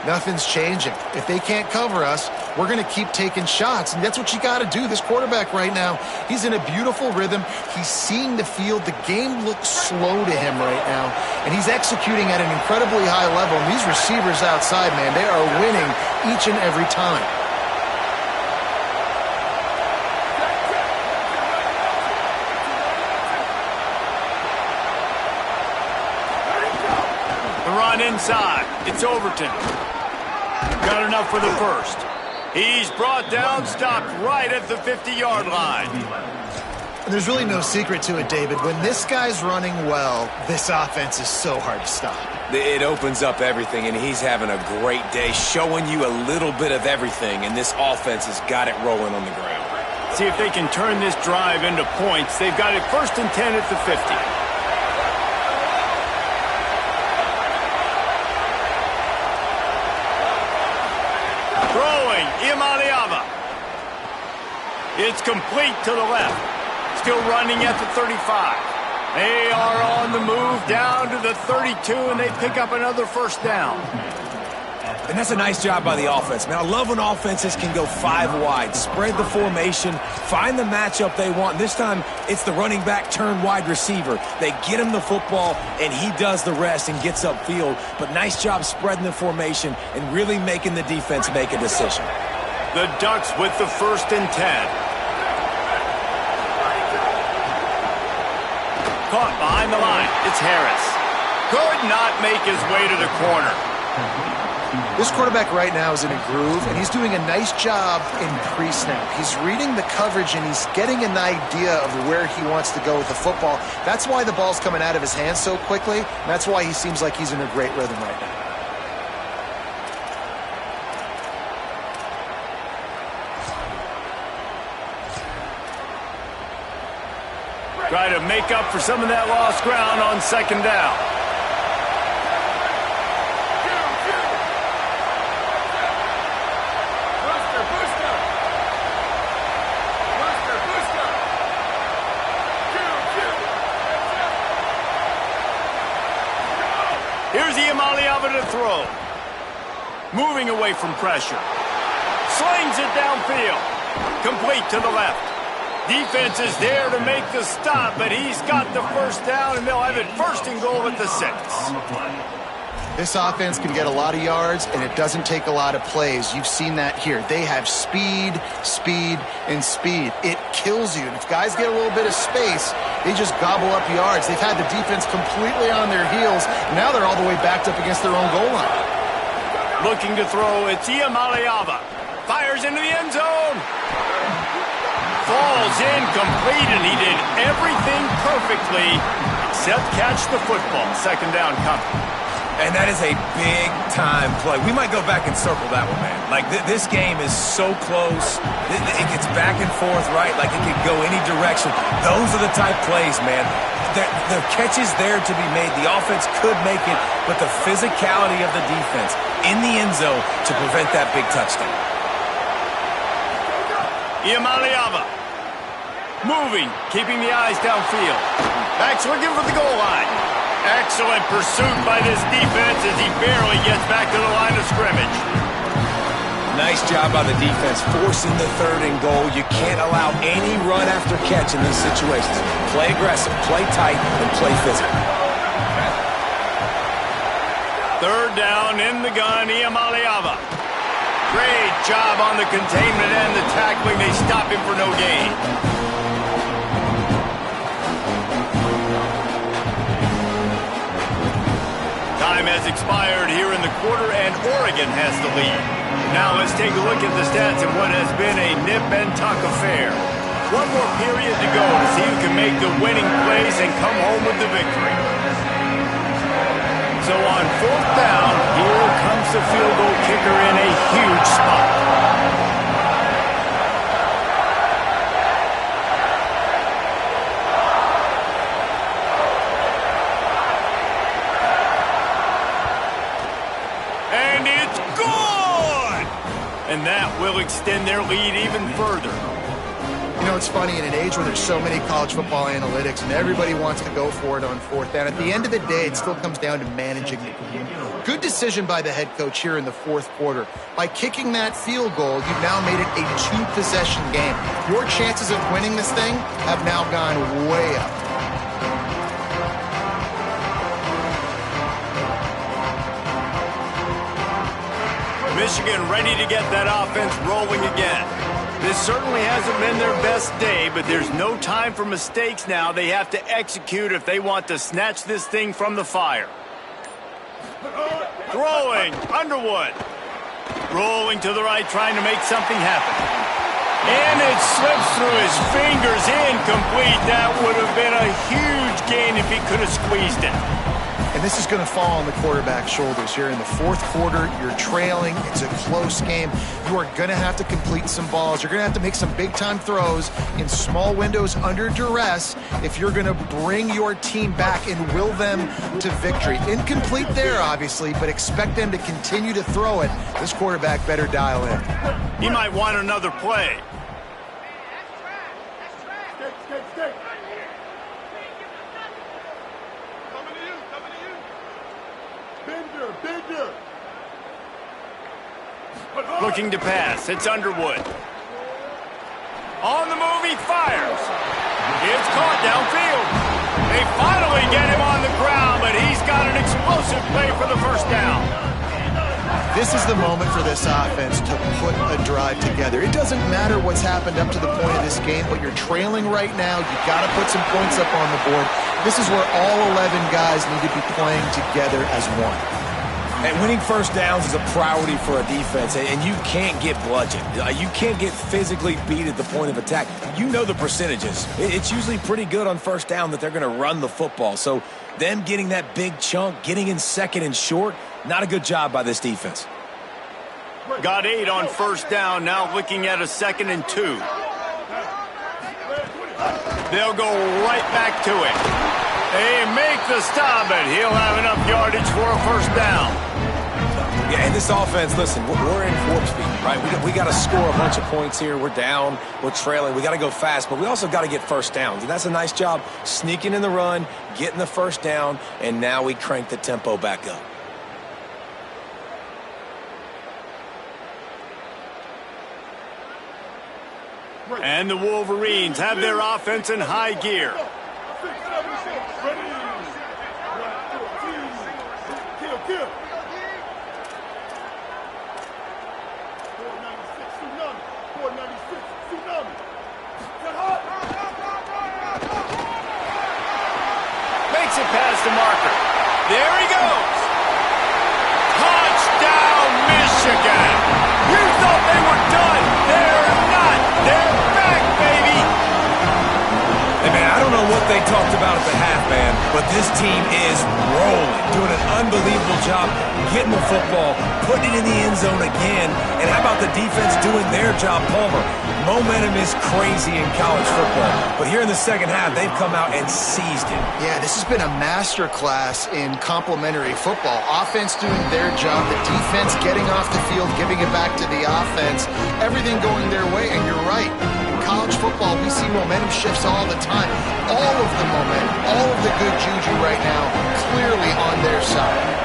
nothing's changing. If they can't cover us, we're going to keep taking shots, and that's what you got to do. This quarterback right now, he's in a beautiful rhythm. He's seeing the field. The game looks slow to him right now, and he's executing at an incredibly high level. And these receivers outside, man, they are winning each and every time. The run inside. It's Overton. Got enough for the first. He's brought down, stopped right at the 50-yard line. There's really no secret to it, David. When this guy's running well, this offense is so hard to stop. It opens up everything, and he's having a great day, showing you a little bit of everything, and this offense has got it rolling on the ground. See if they can turn this drive into points. They've got it 1st and 10 at the 50. Imaliava. It's complete to the left. Still running at the 35. They are on the move down to the 32, and they pick up another first down. And that's a nice job by the offense, man. I love when offenses can go 5 wide, spread the formation, find the matchup they want. This time, it's the running back turned wide receiver. They get him the football, and he does the rest and gets upfield. But nice job spreading the formation and really making the defense make a decision. The Ducks with the 1st and 10. Caught behind the line. It's Harris. Could not make his way to the corner. This quarterback right now is in a groove, and he's doing a nice job in pre-snap. He's reading the coverage, and he's getting an idea of where he wants to go with the football. That's why the ball's coming out of his hands so quickly, and that's why he seems like he's in a great rhythm right now. Try to make up for some of that lost ground on 2nd down. Here's Iamaleava to throw. Moving away from pressure. Slings it downfield. Complete to the left. Defense is there to make the stop, but he's got the first down, and they'll have it 1st and goal at the 6. This offense can get a lot of yards, and it doesn't take a lot of plays. You've seen that here. They have speed, speed, and speed. It kills you. And if guys get a little bit of space, they just gobble up yards. They've had the defense completely on their heels. Now they're all the way backed up against their own goal line. Looking to throw, it's Iamaleava. Fires into the end zone. Falls incomplete, and he did everything perfectly except catch the football. 2nd down coming. And that is a big-time play. We might go back and circle that one, man. Like, this game is so close. It gets back and forth, right? Like, it could go any direction. Those are the type plays, man. The catch is there to be made. The offense could make it, but the physicality of the defense in the end zone to prevent that big touchdown. Iamaleava. Moving, keeping the eyes downfield. Backs looking for the goal line. Excellent pursuit by this defense as he barely gets back to the line of scrimmage. Nice job by the defense, forcing the 3rd and goal. You can't allow any run after catch in these situations. Play aggressive, play tight, and play physical. 3rd down in the gun, Iamaleava. Great job on the containment and the tackling. They stop him for no gain. Time has expired here in the quarter, and Oregon has the lead. Now let's take a look at the stats of what has been a nip-and-tuck affair. One more period to go to see who can make the winning plays and come home with the victory. So on 4th down, here comes the field goal kicker in a huge spot. And it's good! And that will extend their lead even further. You know, it's funny, in an age where there's so many college football analytics and everybody wants to go for it on 4th down, at the end of the day, it still comes down to managing the game. Good decision by the head coach here in the 4th quarter. By kicking that field goal, you've now made it a 2-possession game. Your chances of winning this thing have now gone way up. Michigan ready to get that offense rolling again. This certainly hasn't been their best day, but there's no time for mistakes now. They have to execute if they want to snatch this thing from the fire. Throwing, Underwood. Rolling to the right, trying to make something happen. And it slips through his fingers, incomplete. That would have been a huge gain if he could have squeezed it. And this is going to fall on the quarterback's shoulders here in the 4th quarter. You're trailing. It's a close game. You are going to have to complete some balls. You're going to have to make some big-time throws in small windows under duress if you're going to bring your team back and will them to victory. Incomplete there, obviously, but expect them to continue to throw it. This quarterback better dial in. He might want another play. Looking to pass. It's Underwood. On the move, he fires. It's caught downfield. They finally get him on the ground, but he's got an explosive play for the 1st down. This is the moment for this offense to put a drive together. It doesn't matter what's happened up to the point of this game, but you're trailing right now. You've got to put some points up on the board. This is where all 11 guys need to be playing together as one. And winning 1st downs is a priority for a defense, and you can't get bludgeoned. You can't get physically beat at the point of attack. You know the percentages. It's usually pretty good on 1st down that they're going to run the football. So them getting that big chunk, getting in 2nd and short, not a good job by this defense. Got 8 on 1st down, now looking at a 2nd and 2. They'll go right back to it. They make the stop, but he'll have enough yardage for a 1st down. Yeah, and this offense, listen, we're in warp speed, right? We got to score a bunch of points here. We're down. We're trailing. We got to go fast, but we also got to get first downs. And that's a nice job sneaking in the run, getting the first down, and now we crank the tempo back up. And the Wolverines have their offense in high gear. 6, 7, 6, ready. 1, 2, 3, kill. 496 tsunami. 496 tsunami. Get hot. Makes it past the marker. There he goes. Touchdown, Michigan. You thought they were done. They're not. They're back, baby. Hey, man, I don't know what they talked about at the half, man, but this team is rolling, doing an unbelievable job getting the football, putting it in the end zone again, and how about the defense doing their job, Palmer? Momentum is crazy in college football, but here in the second half, they've come out and seized it. Yeah, this has been a master class in complementary football. Offense doing their job, the defense getting off the field, giving it back to the offense, everything going their way, and you're right. In college football, we see momentum shifts all the time. All of the momentum, all of the good juju right now, clearly on their side.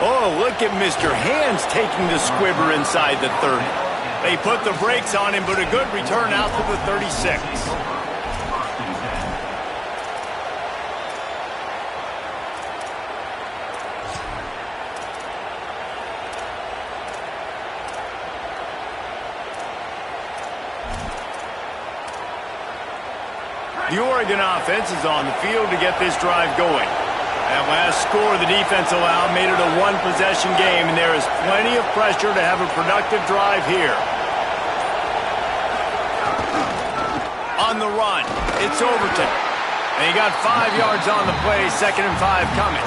Oh, look at Mr. Hands taking the squibber inside the 30. They put the brakes on him, but a good return out to the 36. The Oregon offense is on the field to get this drive going. That last score the defense allowed made it a one-possession game, and there is plenty of pressure to have a productive drive here. On the run, it's Overton. And he got 5 yards on the play, 2nd and 5 coming.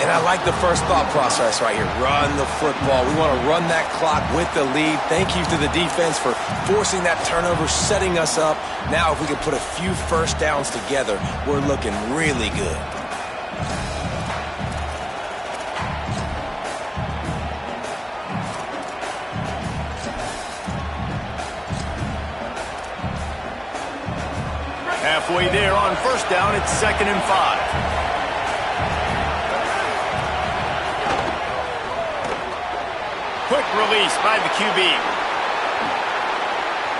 And I like the first thought process right here. Run the football. We want to run that clock with the lead. Thank you to the defense for forcing that turnover, setting us up. Now if we can put a few first downs together, we're looking really good. Halfway there on first down, it's 2nd and 5. Quick release by the QB.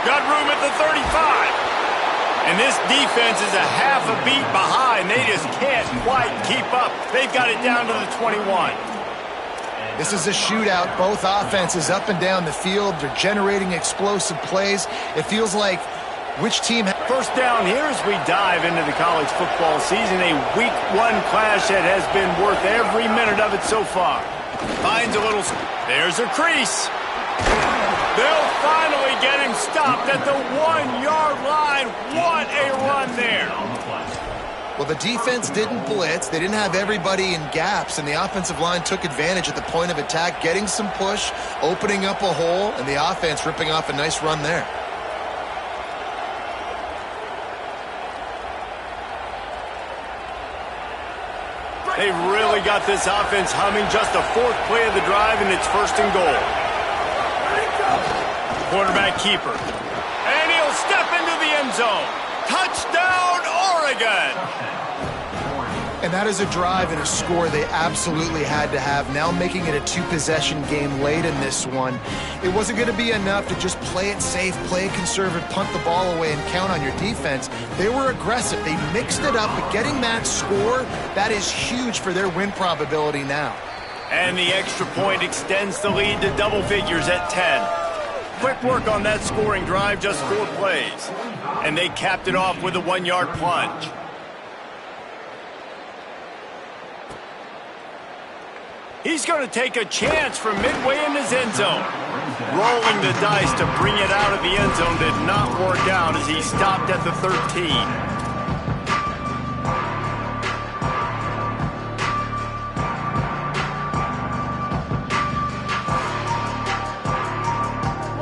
Got room at the 35. And this defense is a half a beat behind. They just can't quite keep up. They've got it down to the 21. This is a shootout. Both offenses up and down the field. They're generating explosive plays. It feels like which team... First down here as we dive into the college football season. A week 1 clash that has been worth every minute of it so far. Finds a little... There's a crease. They'll finally get him stopped at the 1-yard line. What a run there. Well, the defense didn't blitz. They didn't have everybody in gaps, and the offensive line took advantage at the point of attack, getting some push, opening up a hole, and the offense ripping off a nice run there. They've really got this offense humming. Just a 4th play of the drive, and it's 1st and goal. Quarterback keeper. And he'll step into the end zone. Touchdown, Oregon! And that is a drive and a score they absolutely had to have. Now making it a 2-possession game late in this one. It wasn't going to be enough to just play it safe, play it conservative, punt the ball away, and count on your defense. They were aggressive. They mixed it up, but getting that score, that is huge for their win probability now. And the extra point extends the lead to double figures at 10. Quick work on that scoring drive, just 4 plays. And they capped it off with a 1-yard plunge. He's going to take a chance from midway in his end zone. Rolling the dice to bring it out of the end zone did not work out as he stopped at the 13.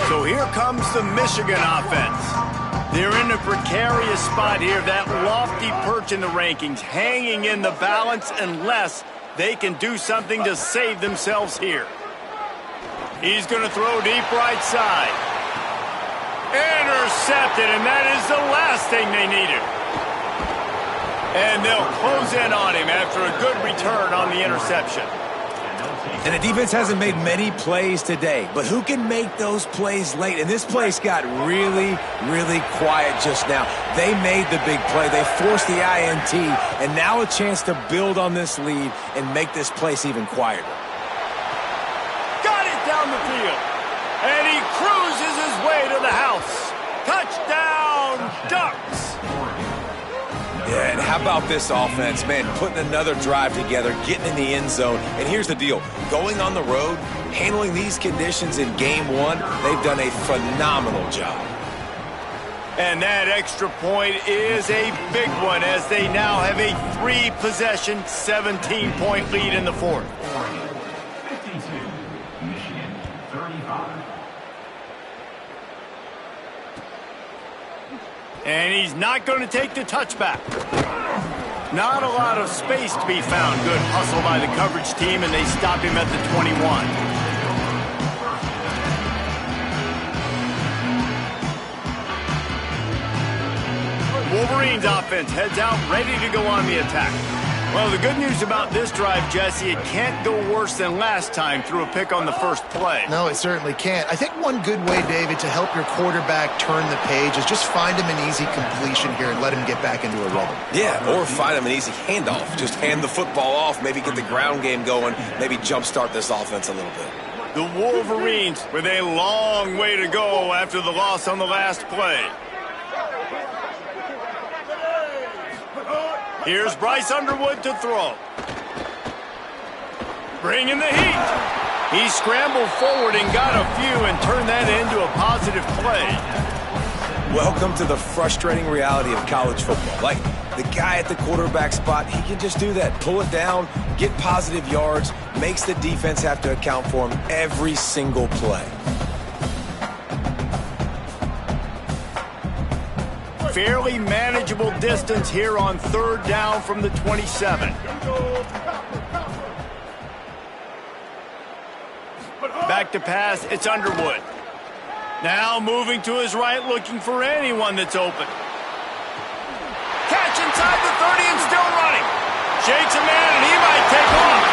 So here comes the Michigan offense. They're in a precarious spot here, that lofty perch in the rankings, hanging in the balance unless they can do something to save themselves here. He's going to throw deep right side. Intercepted, and that is the last thing they needed. And they'll close in on him after a good return on the interception. And the defense hasn't made many plays today, but who can make those plays late? And this place got really, really quiet just now. They made the big play. They forced the INT, and now a chance to build on this lead and make this place even quieter. Got it down the field. And he cruises his way to the house. Touchdown, Ducks! Yeah, and how about this offense, man, putting another drive together, getting in the end zone. And here's the deal. Going on the road, handling these conditions in game one, they've done a phenomenal job. And that extra point is a big one as they now have a 3-possession, 17-point lead in the fourth. And he's not going to take the touchback. Not a lot of space to be found. Good hustle by the coverage team, and they stop him at the 21. Wolverines offense heads out, ready to go on the attack. Well, the good news about this drive, Jesse, it can't go worse than last time through a pick on the first play. No, it certainly can't. I think one good way, David, to help your quarterback turn the page is just find him an easy completion here and let him get back into a rhythm. Yeah, or find him an easy handoff. Just hand the football off, maybe get the ground game going, maybe jumpstart this offense a little bit. The Wolverines with a long way to go after the loss on the last play. Here's Bryce Underwood to throw. Bringing the heat. He scrambled forward and got a few and turned that into a positive play. Welcome to the frustrating reality of college football. Like, the guy at the quarterback spot, he can just do that. Pull it down, get positive yards, makes the defense have to account for him every single play. Fairly manageable distance here on third down from the 27. Back to pass, it's Underwood. Now moving to his right, looking for anyone that's open. Catch inside the 30 and still running. Shakes a man and he might take off.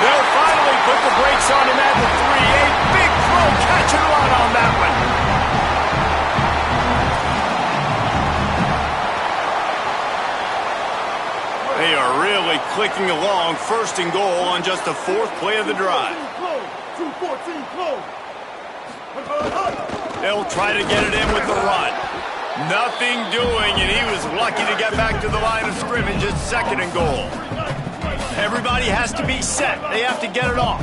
They'll finally put the brakes on him at the 3. A big throw, catch and run on that one. They are really clicking along, first and goal on just the 4th play of the drive. They'll try to get it in with the run. Nothing doing, and he was lucky to get back to the line of scrimmage at 2nd and goal. Everybody has to be set. They have to get it off.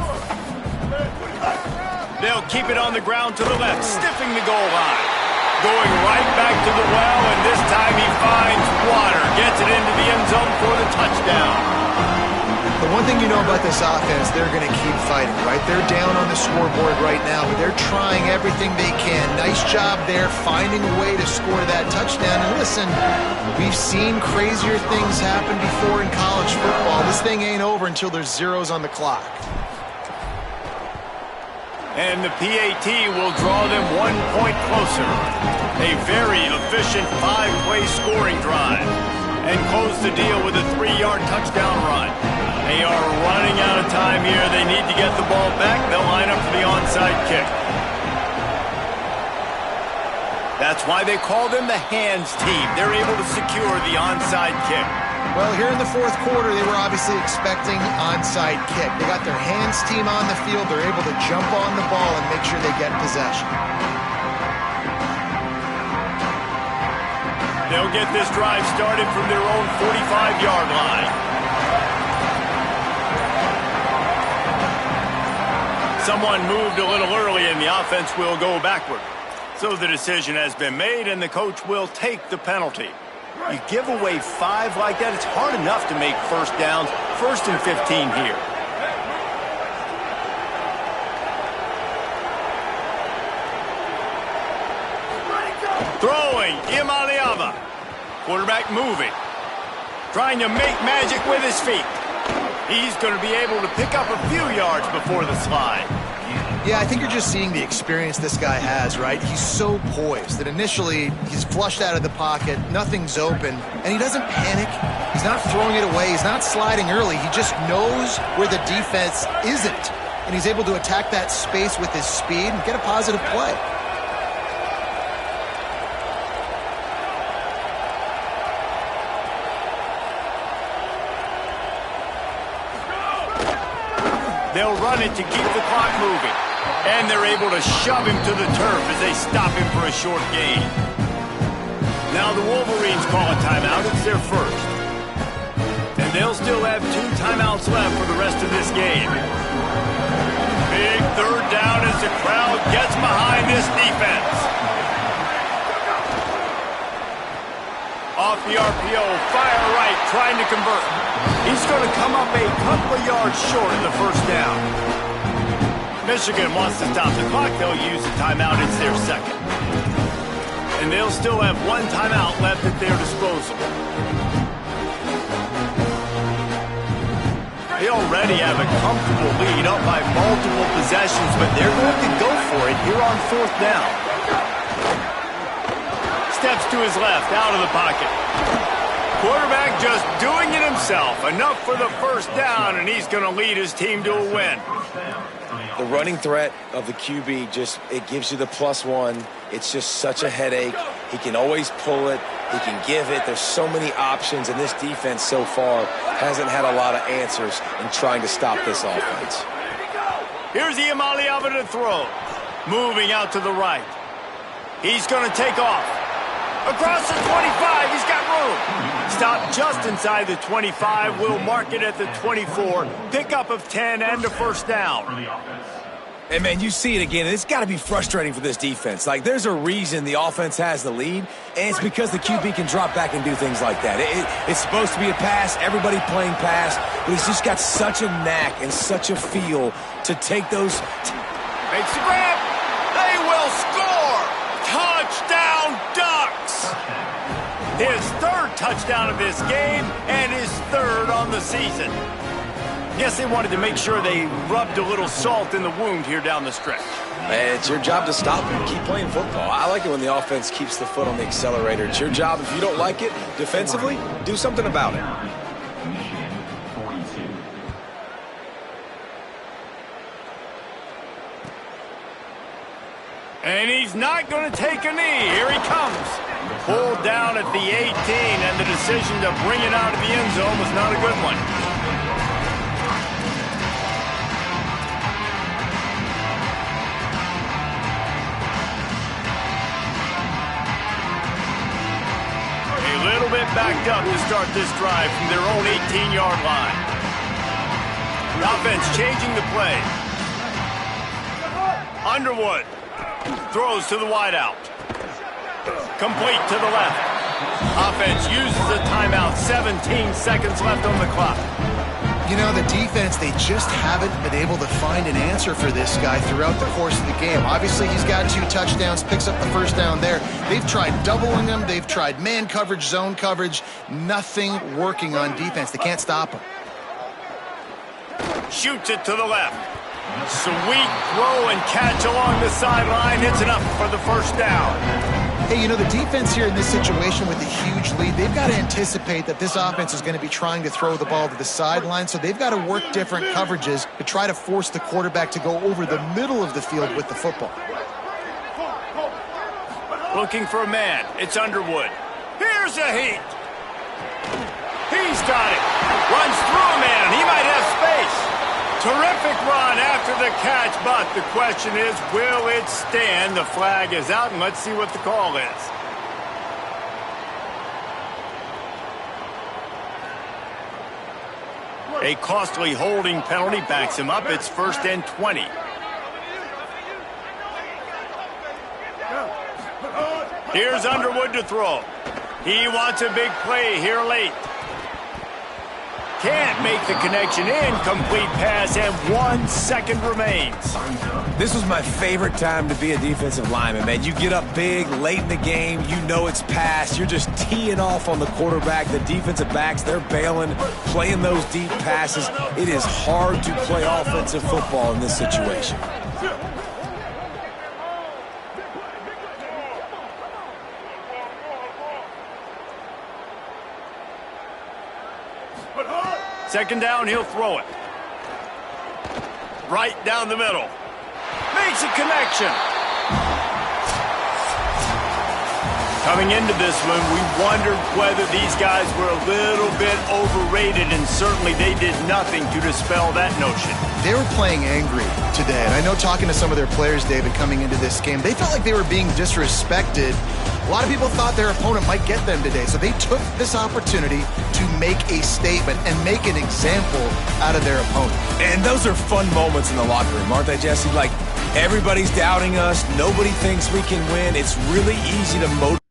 They'll keep it on the ground to the left, stiffing the goal line. Going right back to the well, and this time he finds water. Gets it into the end zone for the touchdown. The one thing you know about this offense, they're going to keep fighting, right? They're down on the scoreboard right now, but they're trying everything they can. Nice job there, finding a way to score that touchdown. And listen, we've seen crazier things happen before in college football. This thing ain't over until there's zeros on the clock. And the PAT will draw them 1 point closer. A very efficient 5-play scoring drive. And close the deal with a 3-yard touchdown run. They are running out of time here. They need to get the ball back. They'll line up for the onside kick. That's why they call them the hands team. They're able to secure the onside kick. Well, here in the 4th quarter, they were obviously expecting onside kick. They got their hands team on the field. They're able to jump on the ball and make sure they get possession. They'll get this drive started from their own 45-yard line. Someone moved a little early, and the offense will go backward. So the decision has been made, and the coach will take the penalty. You give away 5 like that, it's hard enough to make first downs. 1st and 15 here. Throwing, Imani Quarterback moving. Trying to make magic with his feet. He's going to be able to pick up a few yards before the slide. Yeah, I think you're just seeing the experience this guy has, right? He's so poised that initially he's flushed out of the pocket, nothing's open, and he doesn't panic. He's not throwing it away. He's not sliding early. He just knows where the defense isn't, and he's able to attack that space with his speed and get a positive play. They'll run it to keep the clock moving. And they're able to shove him to the turf as they stop him for a short gain. Now the Wolverines call a timeout. It's their first. And they'll still have 2 timeouts left for the rest of this game. Big third down as the crowd gets behind this defense. Off the RPO, fire right, trying to convert. He's going to come up a couple of yards short of the first down. Michigan wants to stop the clock. They'll use the timeout. It's their second. And they'll still have 1 timeout left at their disposal. They already have a comfortable lead up by multiple possessions, but they're going to go for it here on 4th down. Steps to his left, out of the pocket. Quarterback just doing it himself. Enough for the first down, and he's going to lead his team to a win. The running threat of the QB it gives you the +1. It's just such a headache. He can always pull it. He can give it. There's so many options, and this defense so far hasn't had a lot of answers in trying to stop this offense. Here's Iamaleava to throw. Moving out to the right. He's going to take off. Across the 25, he's got room. Stop just inside the 25. We'll mark it at the 24. Pickup of 10 and a first down. And, man, you see it again. It's got to be frustrating for this defense. Like, there's a reason the offense has the lead, and it's because the QB can drop back and do things like that. It's supposed to be a pass, everybody playing pass, but he's just got such a knack and such a feel to take those. Makes the grab. They will score. Touchdown, Ducks. His 3rd touchdown of this game and his 3rd on the season. Guess they wanted to make sure they rubbed a little salt in the wound here down the stretch. Man, it's your job to stop him. Keep playing football. I like it when the offense keeps the foot on the accelerator. It's your job. If you don't like it defensively, do something about it. And he's not going to take a knee. Here he comes. Pulled down at the 18, and the decision to bring it out of the end zone was not a good one. A little bit backed up to start this drive from their own 18-yard line. The offense changing the play. Underwood throws to the wideout. Complete to the left. Offense uses a timeout. 17 seconds left on the clock. You know, the defense, they just haven't been able to find an answer for this guy throughout the course of the game. Obviously, he's got 2 touchdowns, picks up the first down there. They've tried doubling him. They've tried man coverage, zone coverage. Nothing working on defense. They can't stop him. Shoots it to the left. Sweet throw and catch along the sideline. It's enough for the first down. Hey, you know, the defense here in this situation with a huge lead, they've got to anticipate that this offense is going to be trying to throw the ball to the sideline, so they've got to work different coverages to try to force the quarterback to go over the middle of the field with the football. Looking for a man. It's Underwood. Here's a heat. He's got it. Runs through a man. He might have space. Terrific run after the catch, but the question is, will it stand? The flag is out, and let's see what the call is. A costly holding penalty backs him up. It's 1st and 20. Here's Underwood to throw. He wants a big play here late. Can't make the connection. Incomplete pass, and 1 second remains. This was my favorite time to be a defensive lineman, man. You get up big, late in the game, you know it's past. You're just teeing off on the quarterback. The defensive backs, they're bailing, playing those deep passes. It is hard to play offensive football in this situation. Second down, he'll throw it. Right down the middle. Makes a connection. Coming into this one, we wondered whether these guys were a little bit overrated, and certainly they did nothing to dispel that notion. They were playing angry today, and I know talking to some of their players, David, coming into this game, they felt like they were being disrespected. A lot of people thought their opponent might get them today, so they took this opportunity to make a statement and make an example out of their opponent. And those are fun moments in the locker room, aren't they, Jesse? Like, everybody's doubting us. Nobody thinks we can win. It's really easy to motivate.